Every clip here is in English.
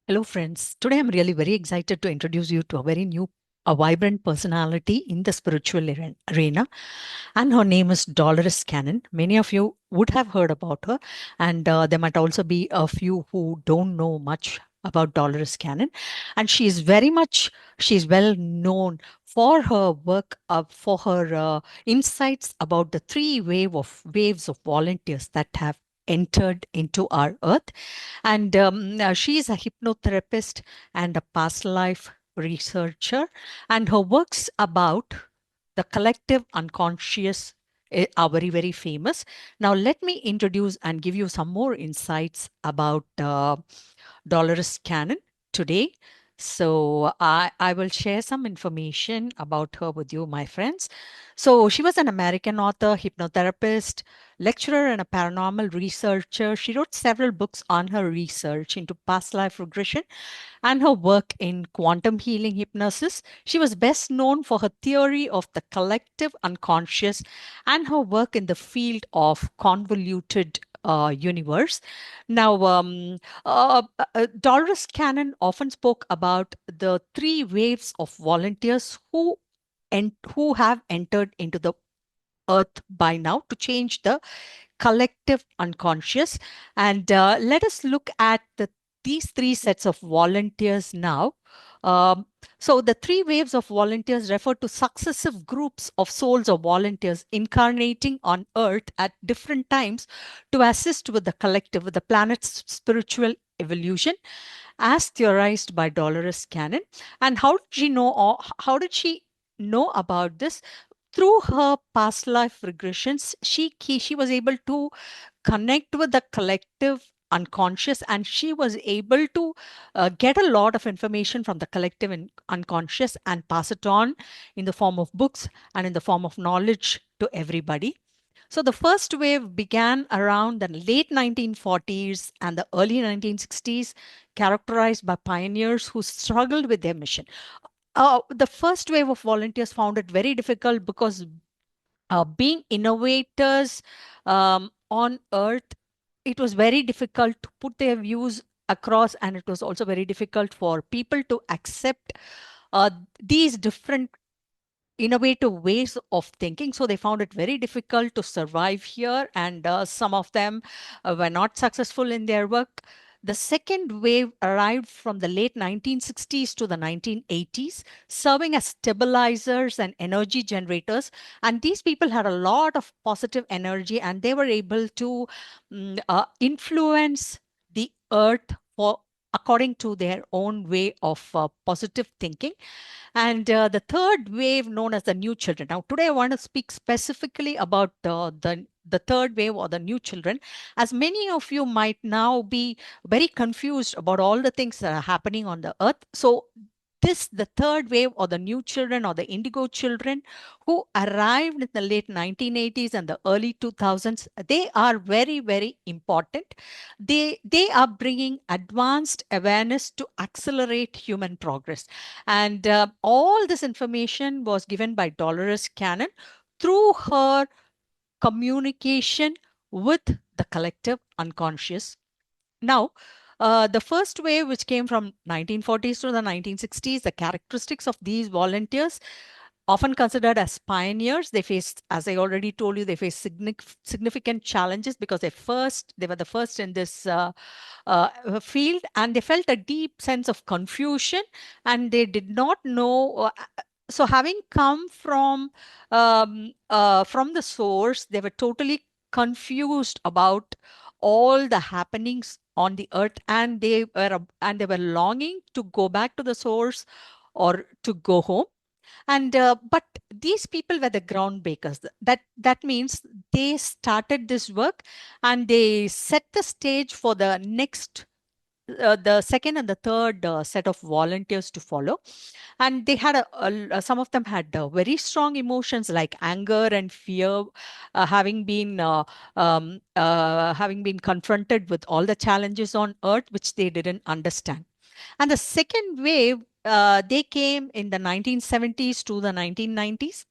Hello, friends. Today I'm really very excited to introduce you to a very new, a vibrant personality in the spiritual arena. And her name is Dolores Cannon. Many of you would have heard about her, and there might also be a few who don't know much about Dolores Cannon. And she's well known for her work, for her insights about the waves of volunteers that have entered into our earth. And she is a hypnotherapist and a past life researcher, and her works about the collective unconscious are very, very famous. Now, let me introduce and give you some more insights about Dolores Cannon today. So, I will share some information about her with you, my friends. So, she was an American author, hypnotherapist, lecturer, and a paranormal researcher. She wrote several books on her research into past life regression and her work in quantum healing hypnosis. She was best known for her theory of the collective unconscious and her work in the field of convoluted universe. Now, Dolores Cannon often spoke about the three waves of volunteers who have entered into the earth by now to change the collective unconscious. And let us look at these three sets of volunteers now. Um, so, the three waves of volunteers refer to successive groups of souls or volunteers incarnating on Earth at different times to assist with the collective, with the planet's spiritual evolution, as theorized by Dolores Cannon. And how did she know about this? Through her past life regressions, she was able to connect with the collective unconscious, and she was able to get a lot of information from the collective and unconscious and pass it on in the form of books and in the form of knowledge to everybody. So the first wave began around the late 1940s and the early 1960s, characterized by pioneers who struggled with their mission. The first wave of volunteers found it very difficult because being innovators on earth, it was very difficult to put their views across, and it was also very difficult for people to accept uh, these different innovative ways of thinking. So they found it very difficult to survive here, and some of them were not successful in their work. The second wave arrived from the late 1960s to the 1980s, serving as stabilizers and energy generators. And these people had a lot of positive energy, and they were able to influence the earth for according to their own way of positive thinking. And the third wave, known as the new children. Now, today I want to speak specifically about the third wave or the new children, as many of you might now be very confused about all the things that are happening on the earth. So, the third wave or the new children or the indigo children who arrived in the late 1980s and the early 2000s, they are very, very important. They are bringing advanced awareness to accelerate human progress. And all this information was given by Dolores Cannon through her communication with the collective unconscious. Now, the first wave, which came from 1940s to the 1960s, the characteristics of these volunteers, often considered as pioneers, they faced, as I already told you, they faced significant challenges because they were the first in this field, and they felt a deep sense of confusion, and they did not know. So, having come from the source, they were totally confused about all the happenings on the earth, and they were longing to go back to the source or to go home. And but these people were the groundbreakers. That means they started this work, and they set the stage for the second and the third set of volunteers to follow. And they had some of them had very strong emotions like anger and fear, having been confronted with all the challenges on earth which they didn't understand. And the second wave, they came in the 1970s to the 1990s.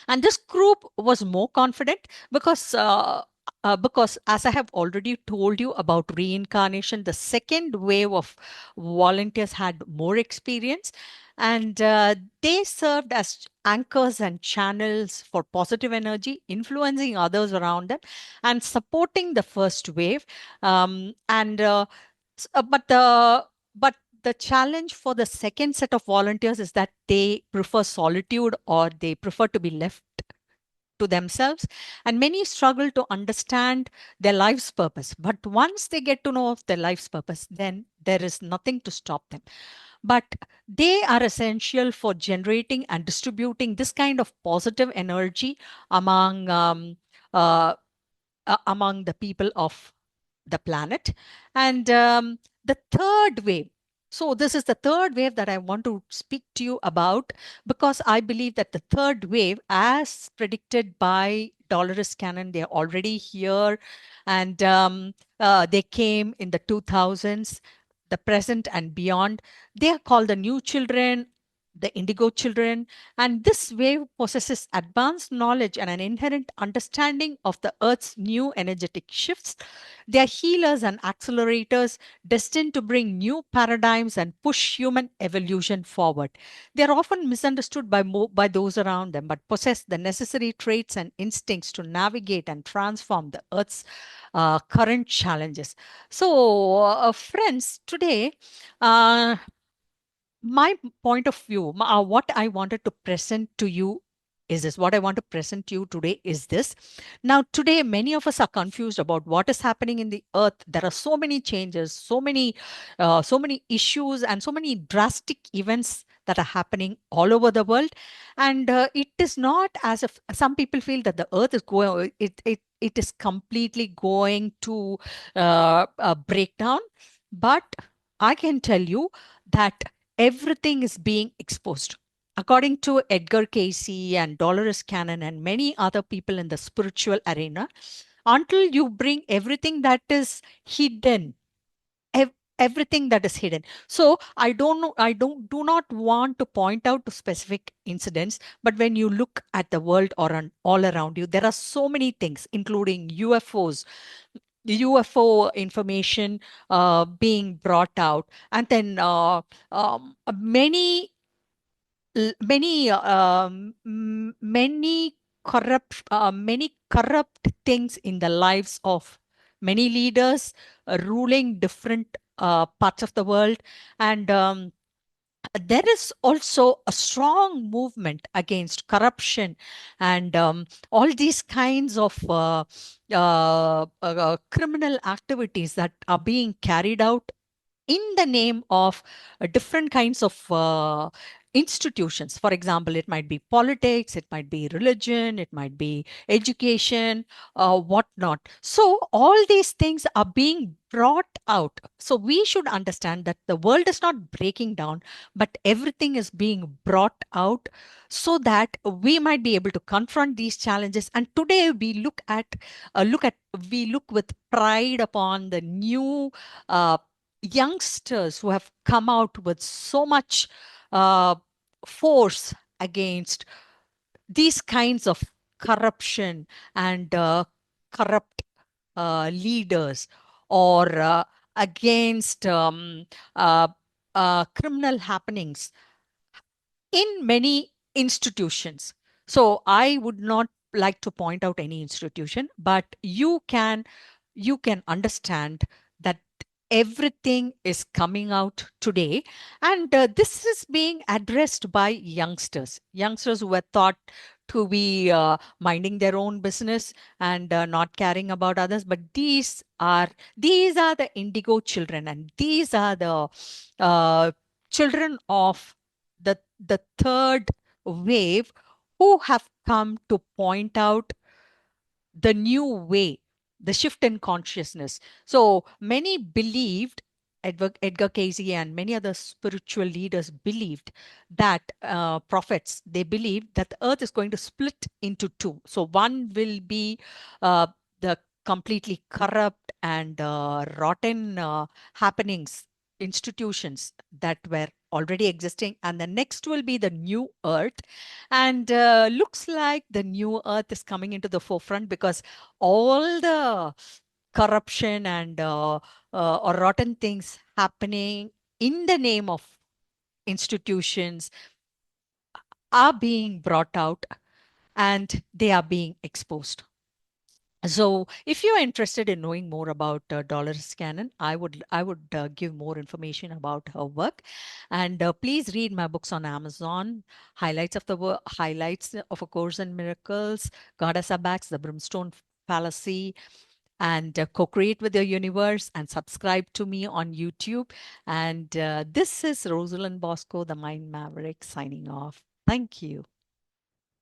And this group was more confident because because as I have already told you about reincarnation, the second wave of volunteers had more experience, and they served as anchors and channels for positive energy, influencing others around them and supporting the first wave. And but the challenge for the second set of volunteers is that they prefer solitude, or they prefer to be left to themselves, and many struggle to understand their life's purpose. But once they get to know of their life's purpose, then there is nothing to stop them. But they are essential for generating and distributing this kind of positive energy among uh, among the people of the planet. And the third wave. So, this is the third wave that I want to speak to you about, because I believe that the third wave, as predicted by Dolores Cannon, they're already here, and they came in the 2000s, the present and beyond. They are called the new children, the indigo children, and this wave possesses advanced knowledge and an inherent understanding of the Earth's new energetic shifts. They are healers and accelerators destined to bring new paradigms and push human evolution forward. They are often misunderstood by those around them, but possess the necessary traits and instincts to navigate and transform the Earth's current challenges. So, friends, today, uh, my point of view, what I wanted to present to you is this. What I want to present to you today is this. Now, today, many of us are confused about what is happening in the earth. There are so many changes, so many issues, and so many drastic events that are happening all over the world. And it is not as if some people feel that the earth is going, it is completely going to break down. But I can tell you that everything is being exposed. According to Edgar Casey and Dolores Cannon and many other people in the spiritual arena, until you bring everything that is hidden, everything that is hidden. So I don't know, I don't do not want to point out to specific incidents, but when you look at the world or all around you, there are so many things, including UFOs, UFO information being brought out, and then many many corrupt things in the lives of many leaders ruling different parts of the world. And there is also a strong movement against corruption and all these kinds of criminal activities that are being carried out in the name of different kinds of institutions. For example, it might be politics, it might be religion, it might be education, whatnot. So, all these things are being brought out. So, we should understand that the world is not breaking down, but everything is being brought out so that we might be able to confront these challenges. And today, we look with pride upon the new youngsters who have come out with so much uh, force against these kinds of corruption and corrupt leaders, or against uh, criminal happenings in many institutions. So I would not like to point out any institution, but you can understand that everything is coming out today, and this is being addressed by youngsters who were thought to be minding their own business and not caring about others. But these are the indigo children, and these are the children of the third wave, who have come to point out the new way, the shift in consciousness. So many believed, Edgar Casey and many other spiritual leaders believed that prophets, they believed that the earth is going to split into two. So one will be the completely corrupt and rotten happenings, institutions that were already existing, and the next will be the new earth. And looks like the new earth is coming into the forefront because all the corruption and or rotten things happening in the name of institutions are being brought out and they are being exposed. So, if you are interested in knowing more about Dolores Cannon, I would give more information about her work, and please read my books on Amazon. Highlights of A Course in Miracles, Goddess Abacks, The Brimstone Fallacy, and co-create with your universe. And subscribe to me on YouTube. And this is Rosalind Bosco, the Mind Maverick, signing off. Thank you.